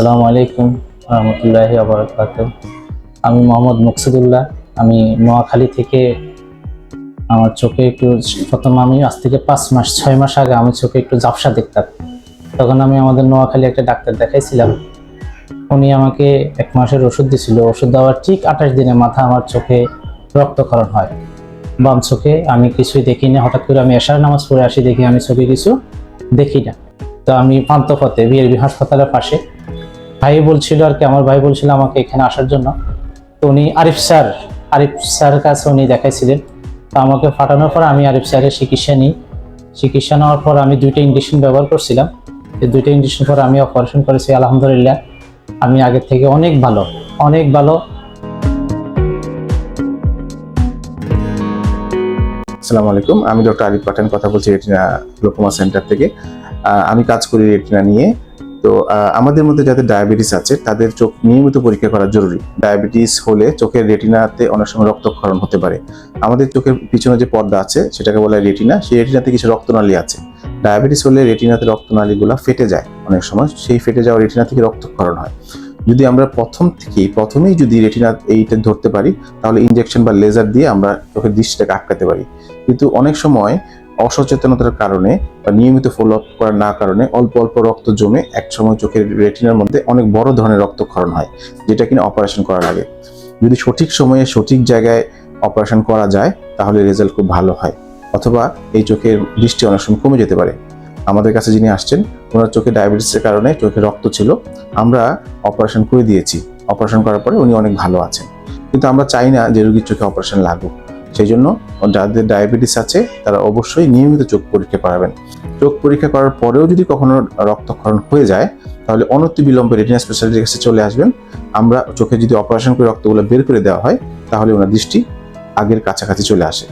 আসসালামু আলাইকুম রহমতুল্লাহি ওয়া বারাকাতুহু। আমি মোহাম্মদ মুকসিদুল্লাহ। আমি নোয়াখালী থেকে। আমার চোখে একটু প্রথম আমি আজ থেকে 5-6 মাস আগে আমি চোখে একটু ঝাপসা দেখতাম। তখন আমি আমাদের নোয়াখালী একটা ডাক্তার দেখাইছিলাম। উনি আমাকে 1 মাসের ওষুধ দিয়েছিল। ওষুধ দেওয়ার ঠিক 28 দিনের মাথা আমার চোখে রক্তক্ষরণ হয়। বাম চোখে আমি কিছুই দেখি না। হঠাৎ করে আমি এশার নামাজ পড়ে আসি, দেখি আমি চোখে কিছু দেখি না। তো আমি পান্থপথে বিআরবি হাসপাতালের পাশে ভাই বলছিল আর কি, আমার ভাই বলছিল আমাকে এখানে আসার জন্য। তো উনি আরিফ স্যার কাছে উনি দেখাইছিলেন। তো আমাকে পাঠানোর পর আমি আরিফ স্যারের চিকিৎসা নিই। চিকিৎসা নেওয়ার পর আমি 2টা ইঞ্জেকশন ব্যবহার করছিলাম। এই 2টা ইঞ্জেকশন পর আমি অপারেশন করেছি। আলহামদুলিল্লাহ আমি আগের থেকে অনেক ভালো, অনেক ভালো। আসসালামু আলাইকুম, আমি ডক্টর আরিফ পাঠান কথা বলছি রেটিনা গ্লোকোমা সেন্টার থেকে। আমি কাজ করি রেটিনা নিয়ে। তো আমাদের মধ্যে যাদের ডায়াবেটিস আছে তাদের চোখ নিয়মিত পরীক্ষা করা জরুরি। ডায়াবেটিস হলে চোখের রেটিনাতে অনেক সময় রক্তক্ষরণ হতে পারে। আমাদের চোখের পিছনে যে পর্দা আছে সেটাকে বলা হয় রেটিনা। সেই রেটিনাতে কিছু রক্তনালী আছে। ডায়াবেটিস হলে রেটিনাতে রক্তনালীগুলো ফেটে যায় অনেক সময়। সেই ফেটে যাওয়া রেটিনা থেকে রক্তক্ষরণ হয়। যদি আমরা প্রথমেই যদি রেটিনা এইটা ধরতে পারি, তাহলে ইনজেকশন বা লেজার দিয়ে আমরা চোখের দৃষ্টিটাকে আটকাতে পারি। কিন্তু অনেক সময় অসচেতনতার কারণে বা নিয়মিত ফলো আপ করার না কারণে অল্প অল্প রক্ত জমে এক সময় চোখের রেটিনার মধ্যে অনেক বড় ধরনের রক্তক্ষরণ হয়, যেটা কিনা অপারেশন করা লাগে। যদি সঠিক সময়ে সঠিক জায়গায় অপারেশন করা যায় তাহলে রেজাল্ট খুব ভালো হয়। অথবা এই চোখের দৃষ্টি অনেক সময় কমে যেতে পারে। আমাদের কাছে যিনি আসছেন, ওনার চোখে ডায়াবেটিসের কারণে চোখে রক্ত ছিল। আমরা অপারেশন করে দিয়েছি। অপারেশন করার পরে উনি অনেক ভালো আছেন। কিন্তু আমরা চাই না যে রোগীর চোখে অপারেশন লাগুক। সেই জন্য যাদের ডায়াবেটিস আছে তারা অবশ্যই নিয়মিত চোখ পরীক্ষা করাবেন। চোখ পরীক্ষা করার পরেও যদি কখনো রক্তক্ষরণ হয়ে যায় তাহলে অনতিবিলম্বে রেটিনা স্পেশালিস্টের কাছে চলে আসবেন। আমরা চোখে যদি অপারেশন করে রক্তগুলো বের করে দেওয়া হয় তাহলে ওনার দৃষ্টি আগের কাছাকাছি চলে আসে।